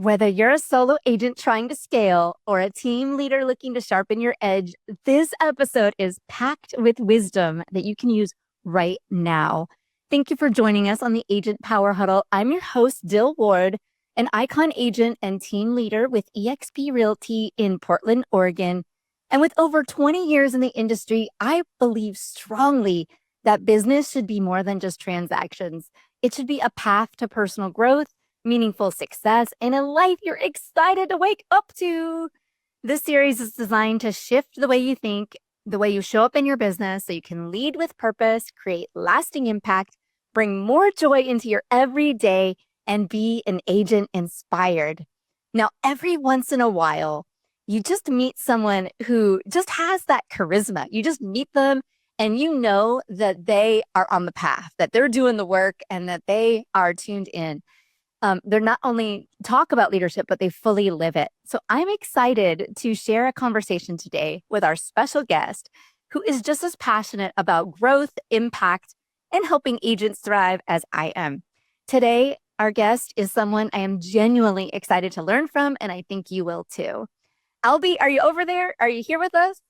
Whether you're a solo agent trying to scale or a team leader looking to sharpen your edge, this episode is packed with wisdom that you can use right now. Thank you for joining us on the Agent Power Huddle. I'm your host, Dill Ward, an icon agent and team leader with eXp Realty in Portland, Oregon. And with over 20 years in the industry, I believe strongly that business should be more than just transactions. It should be a path to personal growth, meaningful success, and a life you're excited to wake up to. This series is designed to shift the way you think, the way you show up in your business so you can lead with purpose, create lasting impact, bring more joy into your everyday, and be an agent inspired. Now, every once in a while, you just meet someone who just has that charisma. You just meet them and you know that they are on the path, that they're doing the work, and that they are tuned in. They're not only talk about leadership, but they fully live it. So I'm excited to share a conversation today with our special guest who is just as passionate about growth, impact, and helping agents thrive as I am. Today, our guest is someone I am genuinely excited to learn from, and I think you will too. Alby, are you over there? Are you here with us?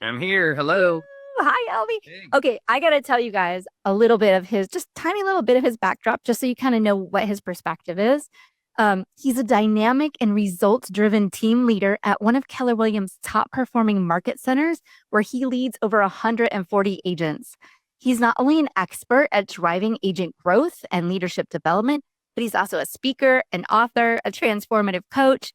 I'm here. Hello. Hi, Alby. Hey. Okay, I got to tell you guys a little bit of his, just tiny little bit of his backdrop, just so you kind of know what his perspective is. He's a dynamic and results-driven team leader at one of Keller Williams' top-performing market centers, where he leads over 140 agents. He's not only an expert at driving agent growth and leadership development, but he's also a speaker, an author, a transformative coach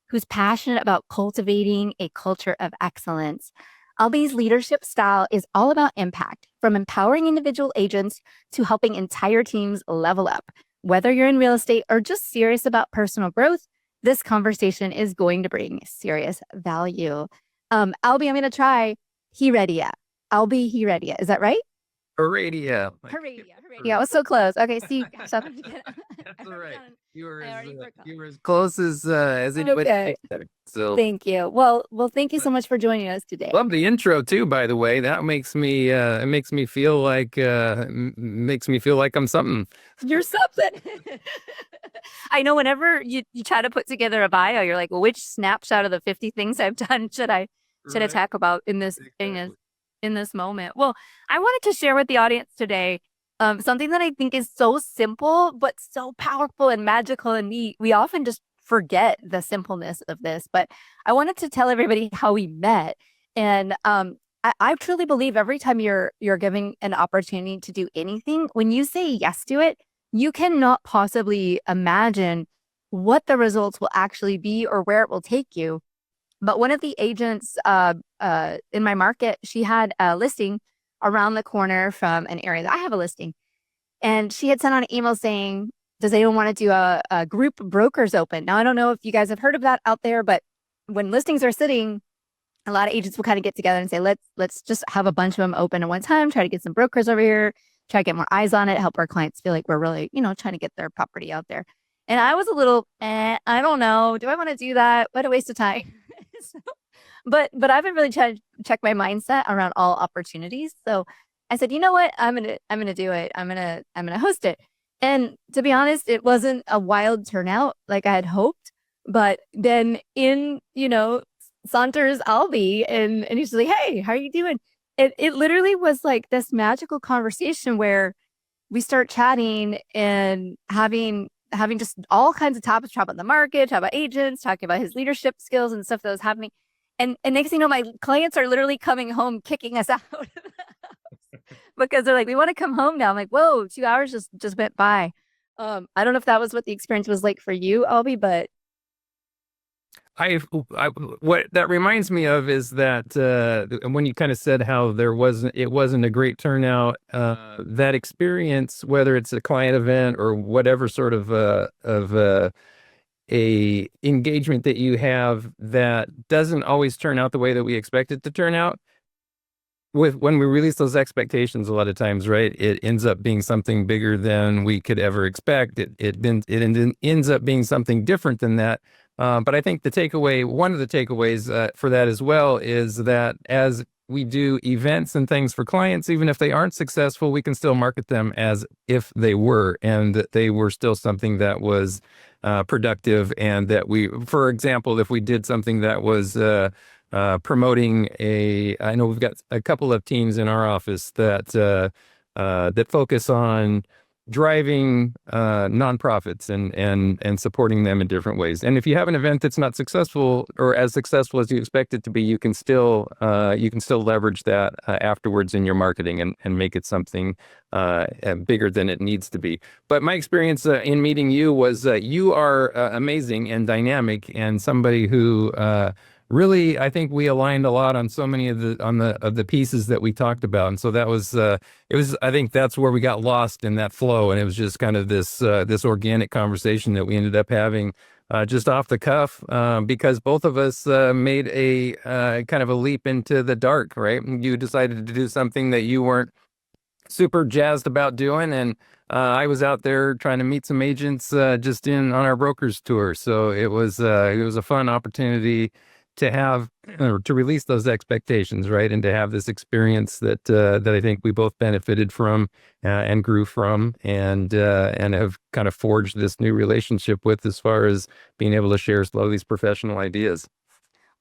who's passionate about cultivating a culture of excellence. Alby's leadership style is all about impact, from empowering individual agents to helping entire teams level up. Whether you're in real estate or just serious about personal growth, this conversation is going to bring serious value. Alby, I'm going to try Heredia. Alby Heredia. Is that right? Heredia. Heredia. I was so close. Okay, see, gosh, I'm gonna get, That's all right. You were I already forgot. you were as close as anybody. Okay. So Thank you. Well, thank you so much for joining us today. love the intro too, by the way. That makes me it makes me feel like I'm something. You're something. I know whenever you try to put together a bio, you're like, well, which snapshot of the 50 things I've done should I talk about in this in this moment? Well, I wanted to share with the audience today something that I think is so simple, but so powerful and magical. And we often just forget the simpleness of this, but I wanted to tell everybody how we met. And I truly believe every time you're giving an opportunity to do anything, when you say yes to it, you cannot possibly imagine what the results will actually be or where it will take you. But one of the agents in my market, she had a listing around the corner from an area that I have a listing. And she had sent out an email saying, does anyone want to do a group brokers open? Now, I don't know if you guys have heard of that out there, but when listings are sitting, a lot of agents will kind of get together and say, let's just have a bunch of them open at one time, try to get some brokers over here, try to get more eyes on it, help our clients feel like we're really, trying to get their property out there. And I was a little, I don't know. Do I want to do that? What a waste of time. But I've been really trying to check my mindset around all opportunities. So I said, you know what? I'm gonna do it. I'm gonna host it. And to be honest, it wasn't a wild turnout like I had hoped. But then saunters Alby and he's like, hey, how are you doing? It literally was like this magical conversation where we start chatting and having just all kinds of topics, talk about the market, talk about agents, talking about his leadership skills and stuff that was happening. And next thing you know, my clients are literally coming home, kicking us out because they're like, we want to come home now. I'm like, whoa, 2 hours just went by. I don't know if that was what the experience was like for you, Alby, but what that reminds me of is that when you kind of said how it wasn't a great turnout, that experience, whether it's a client event or whatever sort of a engagement that you have that doesn't always turn out the way that we expect it to turn out. When we release those expectations, a lot of times, right, it ends up being something bigger than we could ever expect. It ends up being something different than that. But I think one of the takeaways for that as well is that as we do events and things for clients, even if they aren't successful, we can still market them as if they were, and that they were still something that was productive. And that we, for example, if we did something that was promoting I know we've got a couple of teams in our office that focus on driving nonprofits and supporting them in different ways. And if you have an event that's not successful or as successful as you expect it to be, you can still leverage that afterwards in your marketing and make it something bigger than it needs to be. But my experience in meeting you was you are amazing and dynamic, and somebody who really, I think we aligned a lot on so many of the pieces that we talked about. And so that was I think that's where we got lost in that flow, and it was just kind of this organic conversation that we ended up having just off the cuff because both of us made a kind of a leap into the dark, right? You decided to do something that you weren't super jazzed about doing, and I was out there trying to meet some agents just on our brokers tour. So it was a fun opportunity to have or to release those expectations, right, and to have this experience that I think we both benefited from and grew from, and have kind of forged this new relationship with, as far as being able to share some of these professional ideas.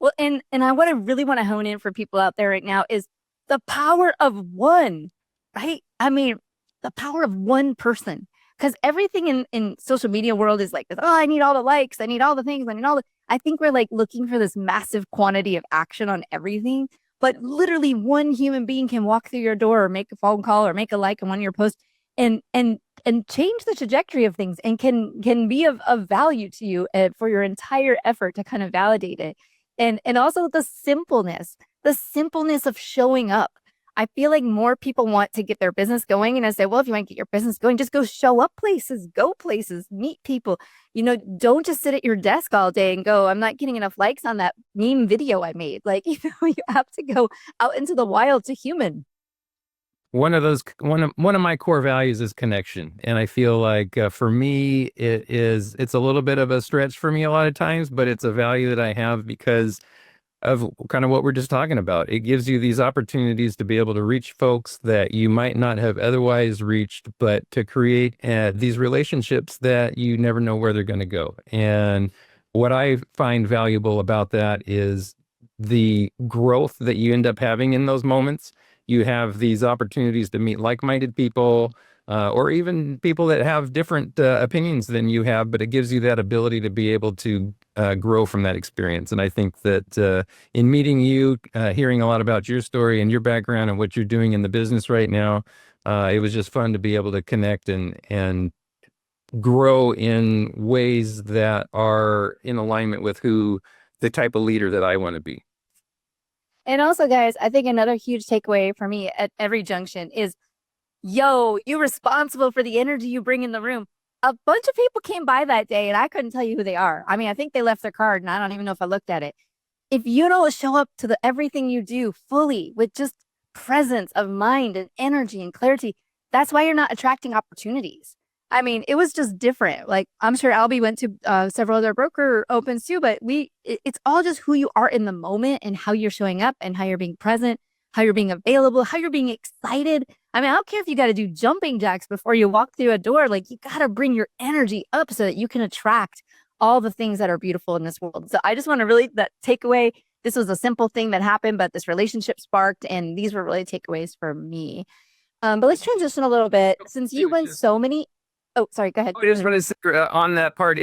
Well, and I really want to hone in for people out there right now is the power of one, right? I mean, the power of one person. Because everything in social media world is like this, oh, I need all the likes, I need all the things, I think we're like looking for this massive quantity of action on everything. But literally one human being can walk through your door or make a phone call or make a like on one of your posts and change the trajectory of things and can be of value to you for your entire effort to kind of validate it. And also the simpleness of showing up. I feel like more people want to get their business going. And I say, well, if you want to get your business going, just go show up places, go places, meet people. Don't just sit at your desk all day and go, I'm not getting enough likes on that meme video I made. Like, you have to go out into the wild to human. One of my core values is connection, and I feel like for me it's a little bit of a stretch for me a lot of times, but it's a value that I have because of kind of what we're just talking about. It gives you these opportunities to be able to reach folks that you might not have otherwise reached, but to create these relationships that you never know where they're going to go. And what I find valuable about that is the growth that you end up having in those moments. You have these opportunities to meet like-minded people, or even people that have different opinions than you have, but it gives you that ability to be able to grow from that experience. And I think that in meeting you, hearing a lot about your story and your background and what you're doing in the business right now, it was just fun to be able to connect and grow in ways that are in alignment with the type of leader that I want to be. And also, guys, I think another huge takeaway for me at every junction is, yo, you're responsible for the energy you bring in the room. A bunch of people came by that day and I couldn't tell you who they are. I mean, I think they left their card and I don't even know if I looked at it. If you don't show up to everything you do fully with just presence of mind and energy and clarity, that's why you're not attracting opportunities. I mean, it was just different. Like, I'm sure Alby went to several other broker opens too, but it's all just who you are in the moment and how you're showing up and how you're being present, how you're being available, how you're being excited. I mean, I don't care if you got to do jumping jacks before you walk through a door. Like, you got to bring your energy up so that you can attract all the things that are beautiful in this world. So I just want to really that takeaway. This was a simple thing that happened, but this relationship sparked, and these were really takeaways for me. But let's transition a little bit. Since you went so many, oh, sorry, go ahead. I just want to say on that part,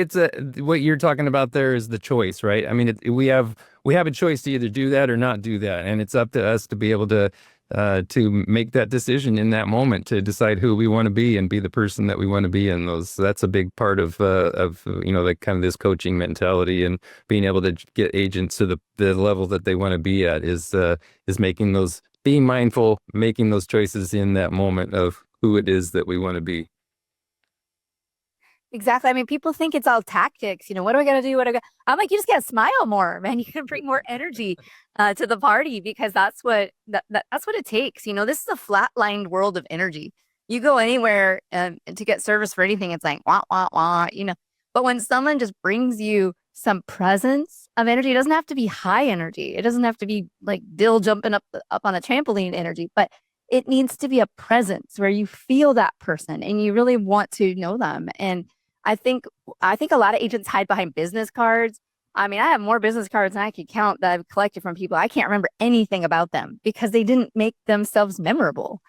what you're talking about there is the choice, right? I mean, we have a choice to either do that or not do that, and it's up to us to be able to make that decision in that moment, to decide who we want to be and be the person that we want to be in those. So that's a big part of like kind of this coaching mentality and being able to get agents to the level that they want to be at is being mindful, making those choices in that moment of who it is that we want to be. Exactly. I mean, people think it's all tactics. What do I got to do? I'm like, you just got to smile more, man. You can bring more energy to the party because that's what it takes. This is a flatlined world of energy. You go anywhere to get service for anything, it's like wah wah wah. But when someone just brings you some presence of energy. It doesn't have to be high energy. It doesn't have to be like Dill jumping up on a trampoline energy, but it needs to be a presence where you feel that person and you really want to know them. And I think I think a lot of agents hide behind business cards. I mean, I have more business cards than I could count that I've collected from people. I can't remember anything about them because they didn't make themselves memorable.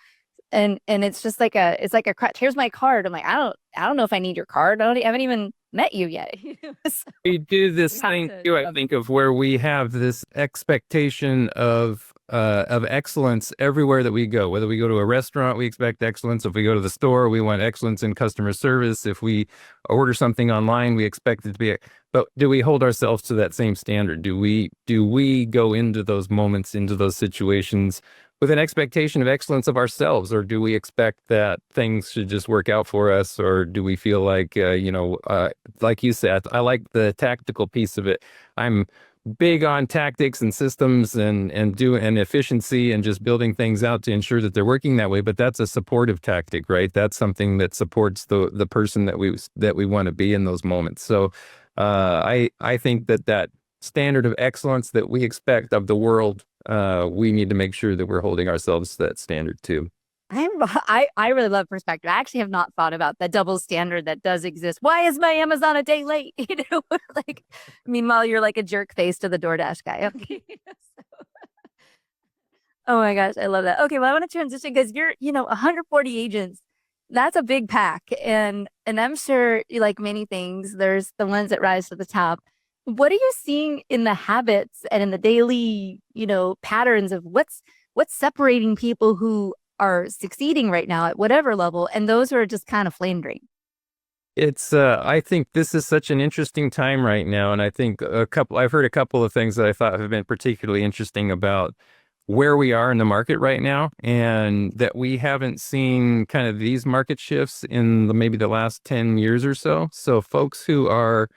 And it's just like it's like a here's my card. I'm like, I don't know if I need your card. I haven't even met you yet. So We do this we have thing to, too, I think, of where we have this expectation of excellence everywhere that we go. Whether we go to a restaurant, we expect excellence. If we go to the store, we want excellence in customer service. If we order something online, we expect it to be. But do we hold ourselves to that same standard? Do we go into those moments, into those situations with an expectation of excellence of ourselves, or do we expect that things should just work out for us, or do we feel like like you said, I like the tactical piece of it. I'm big on tactics and systems and efficiency and just building things out to ensure that they're working that way. But that's a supportive tactic, right? That's something that supports the person that we want to be in those moments. So I think that standard of excellence that we expect of the world, we need to make sure that we're holding ourselves to that standard too. I really love perspective. I actually have not thought about the double standard that does exist. Why is my Amazon a day late? Like meanwhile you're like a jerk face to the DoorDash guy. Okay. Oh my gosh, I love that. Okay, well I want to transition because you're, 140 agents. That's a big pack. And I'm sure like many things, there's the ones that rise to the top. What are you seeing in the habits and in the daily, patterns of what's separating people who are succeeding right now at whatever level and those who are just kind of floundering? It's I think this is such an interesting time right now, and I think I've heard a couple of things that I thought have been particularly interesting about where we are in the market right now, and that we haven't seen kind of these market shifts in maybe the last 10 years or so. So folks who are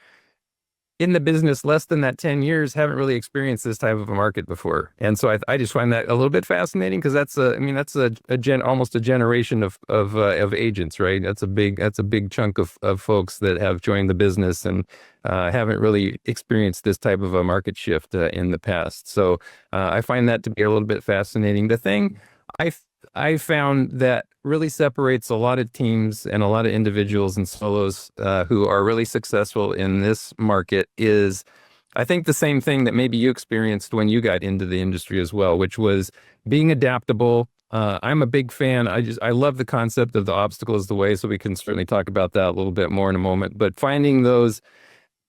in the business less than that 10 years haven't really experienced this type of a market before. And so I just find that a little bit fascinating because that's almost a generation of agents, right? That's a big chunk of folks that have joined the business and haven't really experienced this type of a market shift in the past. So I find that to be a little bit fascinating. The thing I I found that really separates a lot of teams and a lot of individuals and solos who are really successful in this market is, I think, the same thing that maybe you experienced when you got into the industry as well, which was being adaptable. I'm a big fan. I love the concept of the obstacle is the way, so we can certainly talk about that a little bit more in a moment. But finding those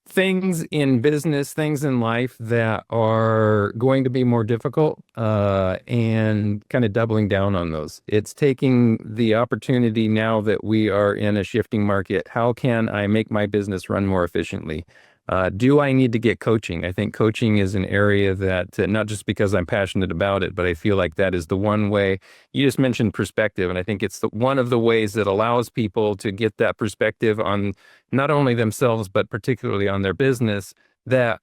things in business, things in life that are going to be more difficult, and kind of doubling down on those. It's taking the opportunity now that we are in a shifting market. How can I make my business run more efficiently? Do I need to get coaching? I think coaching is an area that, not just because I'm passionate about it, but I feel like that is the one way. You just mentioned perspective, and I think it's one of the ways that allows people to get that perspective on not only themselves, but particularly on their business that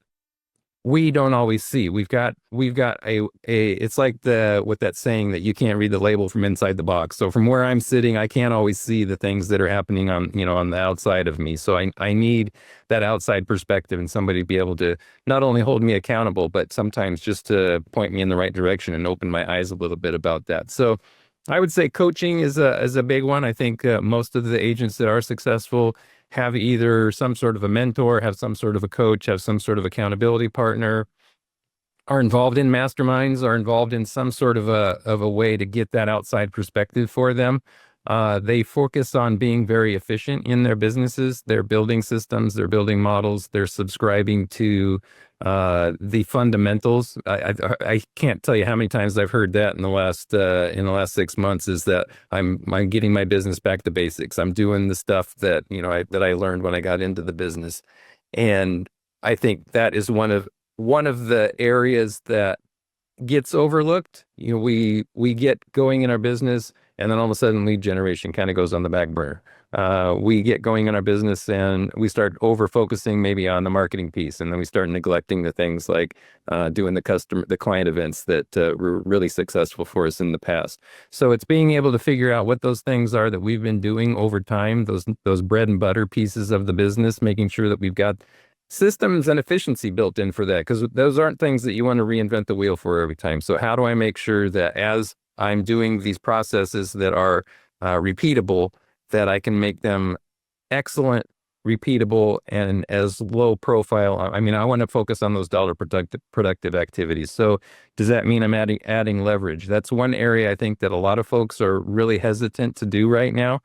we don't always see. We've got it's like with that saying that you can't read the label from inside the box. So from where I'm sitting, I can't always see the things that are happening on the outside of me. So I need that outside perspective and somebody to be able to not only hold me accountable, but sometimes just to point me in the right direction and open my eyes a little bit about that. So I would say coaching is a big one. I think most of the agents that are successful have either some sort of a mentor, have some sort of a coach, have some sort of accountability partner, are involved in masterminds, are involved in some sort of a way to get that outside perspective for them. They focus on being very efficient in their businesses. They're building systems, they're building models, they're subscribing to the fundamentals. I can't tell you how many times I've heard that in the last 6 months is that I'm getting my business back to basics. I'm doing the stuff that that I learned when I got into the business, and I think that is one of the areas that gets overlooked. We get going in our business, and then all of a sudden lead generation kind of goes on the back burner. We get going in our business and we start over focusing maybe on the marketing piece, and then we start neglecting the things like doing the client events that were really successful for us in the past. So it's being able to figure out what those things are that we've been doing over time, those bread and butter pieces of the business, making sure that we've got systems and efficiency built in for that, because those aren't things that you want to reinvent the wheel for every time. So how do I make sure that as I'm doing these processes that are repeatable, that I can make them excellent, repeatable, and as low profile? I mean, I want to focus on those dollar productive activities. So does that mean I'm adding leverage? That's one area I think that a lot of folks are really hesitant to do right now,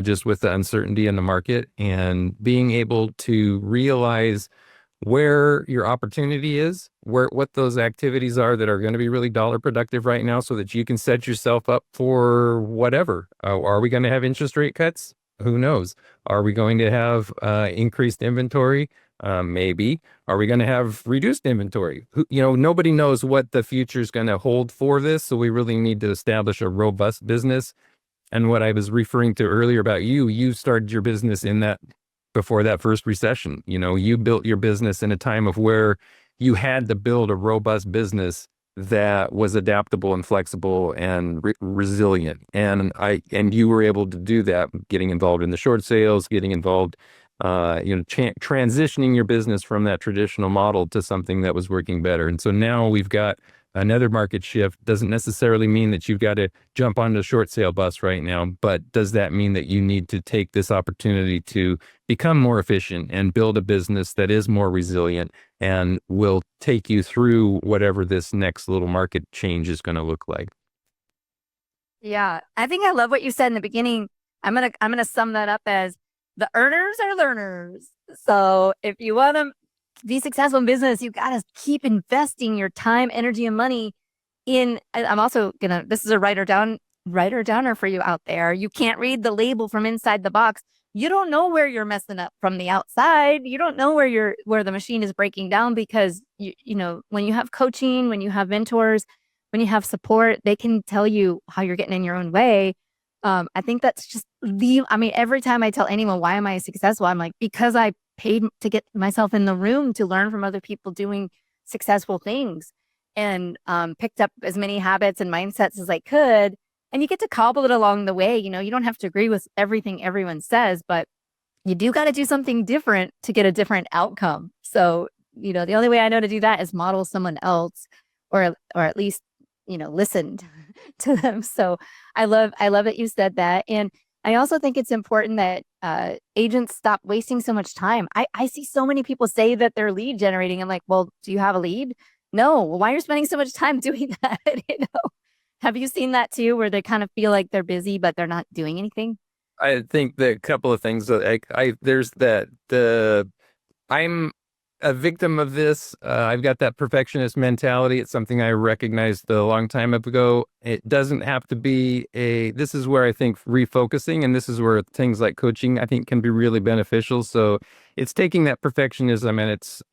just with the uncertainty in the market, and being able to realize where your opportunity is, what those activities are that are going to be really dollar productive right now, so that you can set yourself up for whatever. Are we going to have interest rate cuts? Who knows? Are we going to have increased inventory? Maybe. Are we going to have reduced inventory? Nobody knows what the future is going to hold for this. So we really need to establish a robust business. And what I was referring to earlier about you started your business in that, before that first recession. You built your business in a time of where you had to build a robust business that was adaptable and flexible and resilient. And you were able to do that, getting involved in the short sales, getting involved, transitioning your business from that traditional model to something that was working better. And so now we've got another market shift. Doesn't necessarily mean that you've got to jump on the short sale bus right now, but does that mean that you need to take this opportunity to become more efficient and build a business that is more resilient and will take you through whatever this next little market change is going to look like? Yeah, I think I love what you said in the beginning. I'm gonna sum that up as the earners are learners. So if you want to be successful in business, you got to keep investing your time, energy, and money in. I'm also this is a writer downer for you out there. You can't read the label from inside the box. You don't know where you're messing up from the outside. You don't know where the machine is breaking down, because when you have coaching, when you have mentors, when you have support, they can tell you how you're getting in your own way. I think that's just every time I tell anyone, why am I successful? I'm like, because I paid to get myself in the room to learn from other people doing successful things, and picked up as many habits and mindsets as I could. And you get to cobble it along the way. You don't have to agree with everything everyone says, but you do got to do something different to get a different outcome. So, the only way I know to do that is model someone else, or at least, listen to them. So I love that you said that. And I also think it's important that agents stop wasting so much time. I see so many people say that they're lead generating. I'm like, well, do you have a lead? No. Well, why are you spending so much time doing that? Have you seen that too, where they kind of feel like they're busy, but they're not doing anything? I think that a couple of things that there's I'm a victim of this. I've got that perfectionist mentality. It's something I recognized a long time ago. It doesn't have to be this is where I think refocusing, and this is where things like coaching, I think, can be really beneficial. So it's taking that perfectionism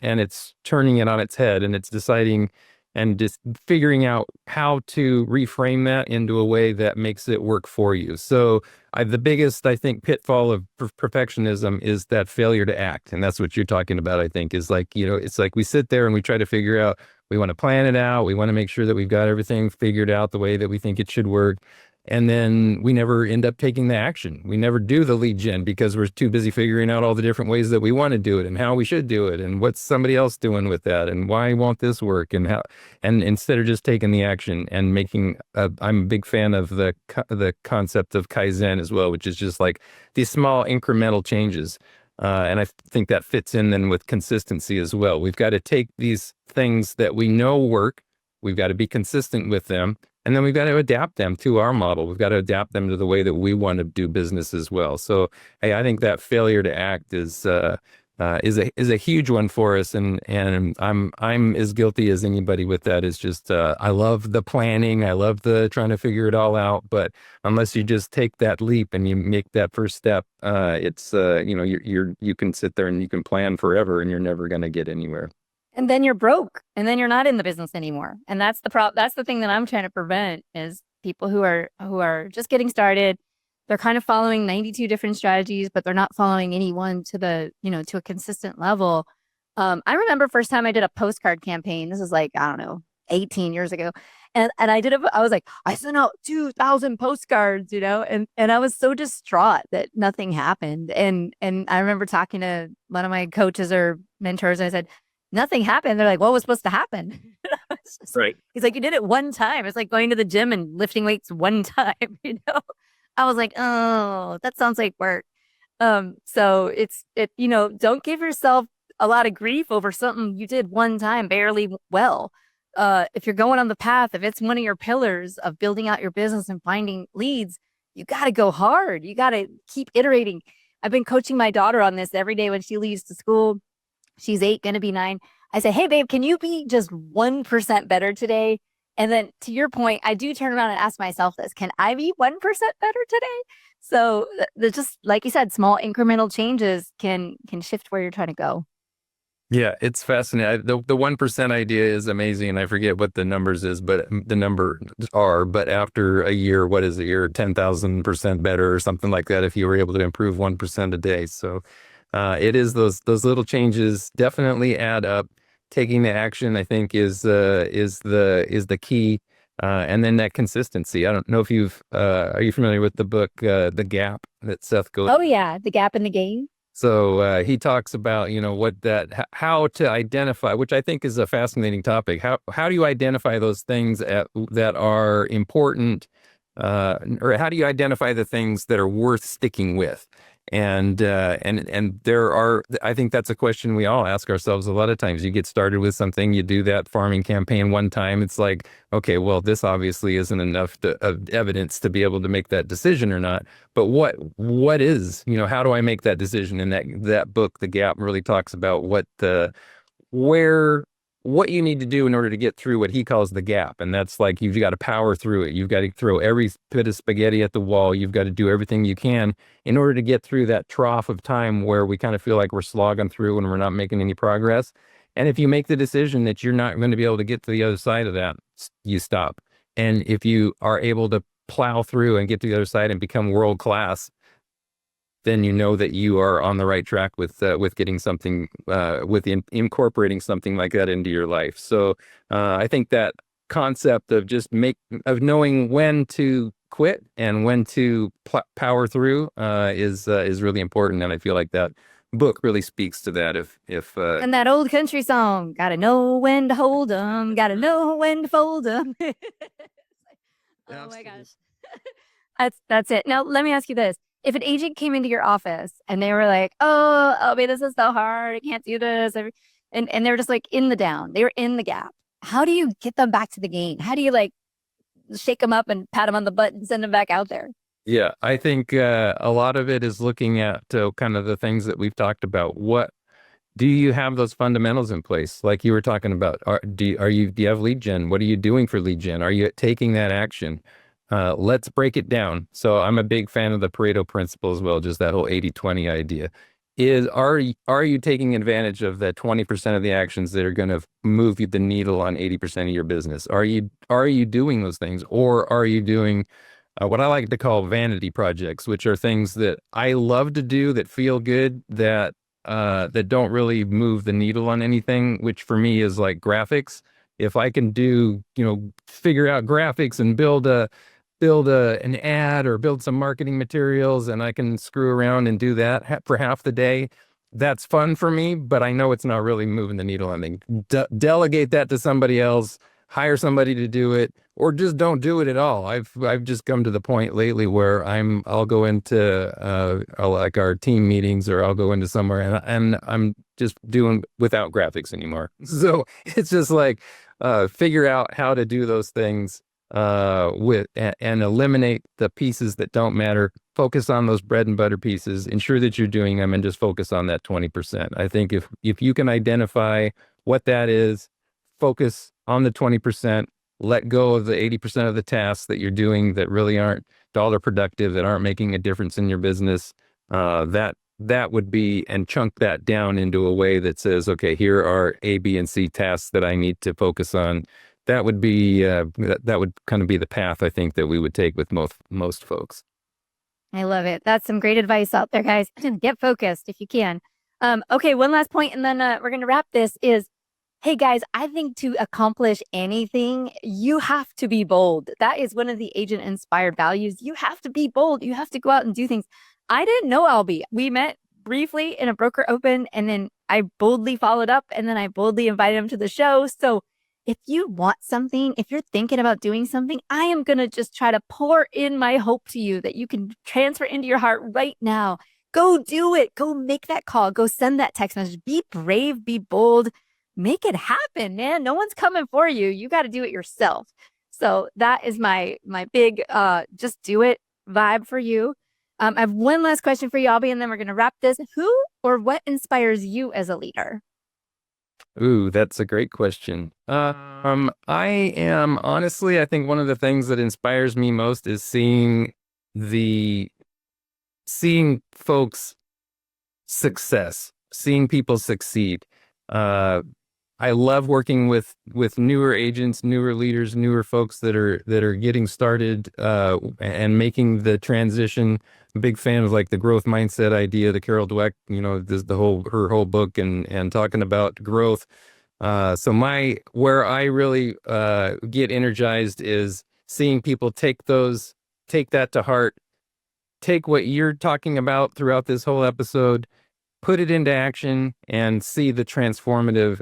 and it's turning it on its head, and it's deciding and just figuring out how to reframe that into a way that makes it work for you. So the biggest, I think, pitfall of perfectionism is that failure to act. And that's what you're talking about, I think, is like, it's like we sit there and we try to figure out, we want to plan it out. We want to make sure that we've got everything figured out the way that we think it should work. And then we never end up taking the action. We never do the lead gen because we're too busy figuring out all the different ways that we want to do it and how we should do it and what's somebody else doing with that and why won't this work and how. And instead of just taking the action and making, I'm a big fan of the concept of Kaizen as well, which is just like these small incremental changes. And I think that fits in then with consistency as well. We've got to take these things that we know work. We've got to be consistent with them. And then we've got to adapt them to our model. We've got to adapt them to the way that we want to do business as well. So, hey, I think that failure to act is a huge one for us, and I'm as guilty as anybody with that. It's just I love the planning, I love the trying to figure it all out, but unless you just take that leap and you make that first step, it's you can sit there and you can plan forever, and you're never going to get anywhere. And then you're broke, and then you're not in the business anymore. And that's the problem. That's the thing that I'm trying to prevent, is people who are just getting started. They're kind of following 92 different strategies, but they're not following any one to to a consistent level. I remember first time I did a postcard campaign. This is like, I don't know, 18 years ago. And I was like, I sent out 2,000 postcards, and I was so distraught that nothing happened. And I remember talking to one of my coaches or mentors, and I said, nothing happened. They're like, what was supposed to happen? Right. He's like, you did it one time. It's like going to the gym and lifting weights one time. I was like, oh, that sounds like work. So don't give yourself a lot of grief over something you did one time barely well. If you're going on the path, if it's one of your pillars of building out your business and finding leads, you got to go hard. You got to keep iterating. I've been coaching my daughter on this every day when she leaves to school. She's 8, gonna be 9. I say, hey, babe, can you be just 1% better today? And then to your point, I do turn around and ask myself this, can I be 1% better today? So just like you said, small incremental changes can shift where you're trying to go. Yeah, it's fascinating. The 1% idea is amazing. And I forget what the numbers is, but the numbers are, but after a year, what is it? You're 10,000% better or something like that if you were able to improve 1% a day. So it is those little changes definitely add up. Taking the action, I think, is the key. And then that consistency. I don't know if are you familiar with the book The Gap that Seth Godin? Oh yeah, the gap in the game. So he talks about, how to identify, which I think is a fascinating topic. How do you identify those things that are important, or how do you identify the things that are worth sticking with? And I think that's a question we all ask ourselves a lot of times. You get started with something, you do that farming campaign one time. It's like, okay, well, this obviously isn't enough of evidence to be able to make that decision or not. But what is, how do I make that decision? And that book, The Gap, really talks about what you need to do in order to get through what he calls the gap. And that's like, you've got to power through it. You've got to throw every bit of spaghetti at the wall. You've got to do everything you can in order to get through that trough of time where we kind of feel like we're slogging through and we're not making any progress. And if you make the decision that you're not going to be able to get to the other side of that, you stop. And if you are able to plow through and get to the other side and become world class, then you know that you are on the right track with getting something, incorporating something like that into your life. So I think that concept of of knowing when to quit and when to power through is really important, and I feel like that book really speaks to that. And that old country song, gotta know when to hold 'em, gotta know when to fold 'em. Oh my gosh. That's it. Now let me ask you this. If an agent came into your office and they were like, oh, Alby, this is so hard. I can't do this. And they were just like in the down. They were in the gap. How do you get them back to the game? How do you like shake them up and pat them on the butt and send them back out there? Yeah, I think a lot of it is looking at kind of the things that we've talked about. What do you have those fundamentals in place? Like you were talking about, do you have lead gen? What are you doing for lead gen? Are you taking that action? Let's break it down. So I'm a big fan of the Pareto principle as well, just that whole 80-20 idea. Are you taking advantage of that 20% of the actions that are going to move you the needle on 80% of your business? Are you doing those things, or are you doing what I like to call vanity projects, which are things that I love to do that feel good, that don't really move the needle on anything, which for me is like graphics. If I can figure out graphics and build an ad or build some marketing materials, and I can screw around and do that for half the day, that's fun for me, but I know it's not really moving the needle on me. Delegate that to somebody else, hire somebody to do it, or just don't do it at all. I've just come to the point lately where I'll go into like our team meetings, or I'll go into somewhere and I'm just doing without graphics anymore. So it's just like figure out how to do those things and eliminate the pieces that don't matter. Focus on those bread and butter pieces, ensure that you're doing them, and just focus on that 20%. I think if you can identify what that is, focus on the 20%, let go of the 80% of the tasks that you're doing that really aren't dollar productive, that aren't making a difference in your business, that would be, and chunk that down into a way that says, okay, here are A, B, and C tasks that I need to focus on. That would be that would kind of be the path I think that we would take with most folks. I love it. That's some great advice out there, guys. Get focused if you can. Okay, one last point, and then we're going to wrap this is, Hey guys, I think to accomplish anything, you have to be bold. That is one of the agent inspired values. You have to be bold. You have to go out and do things. I didn't know Alby. We met briefly in a broker open, and then I boldly followed up, and then I boldly invited him to the show. So if you want something, if you're thinking about doing something, I am going to just try to pour in my hope to you that you can transfer into your heart right now. Go do it. Go make that call. Go send that text message. Be brave, be bold. Make it happen, man. No one's coming for you. You got to do it yourself. So that is my big just do it vibe for you. I have one last question for you, Alby, and then we're going to wrap this. Who or what inspires you as a leader? Ooh, that's a great question. I am honestly, I think one of the things that inspires me most is seeing folks success, seeing people succeed. I love working with newer agents, newer leaders, newer folks that are getting started and making the transition. I'm a big fan of like the growth mindset idea, the Carol Dweck, this her whole book and talking about growth. So where I really get energized is seeing people take that to heart, take what you're talking about throughout this whole episode, put it into action, and see the transformation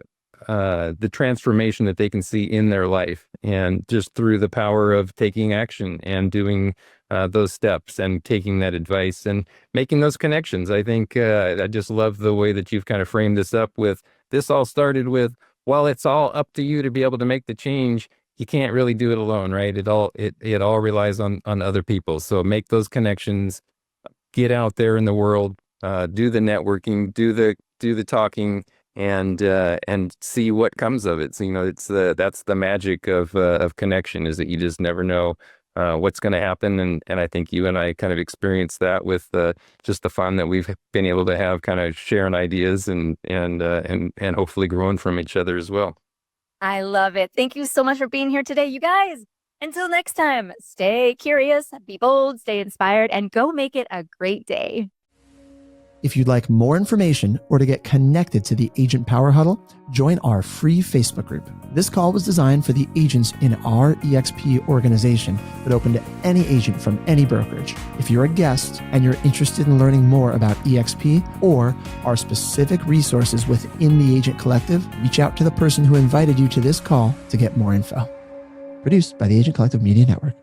that they can see in their life, and just through the power of taking action and doing those steps and taking that advice and making those connections. I think I just love the way that you've kind of framed this up with this all started with, while it's all up to you to be able to make the change, you can't really do it alone, right? It all relies on other people. So make those connections, get out there in the world, do the networking, do the talking, and see what comes of it. So, that's the magic of connection, is that you just never know what's going to happen. And I think you and I kind of experienced that with just the fun that we've been able to have, kind of sharing ideas and hopefully growing from each other as well. I love it. Thank you so much for being here today, you guys. Until next time, stay curious, be bold, stay inspired, and go make it a great day. If you'd like more information or to get connected to the Agent Power Huddle, join our free Facebook group. This call was designed for the agents in our EXP organization, but open to any agent from any brokerage. If you're a guest and you're interested in learning more about EXP or our specific resources within the Agent Collective, reach out to the person who invited you to this call to get more info. Produced by the Agent Collective Media Network.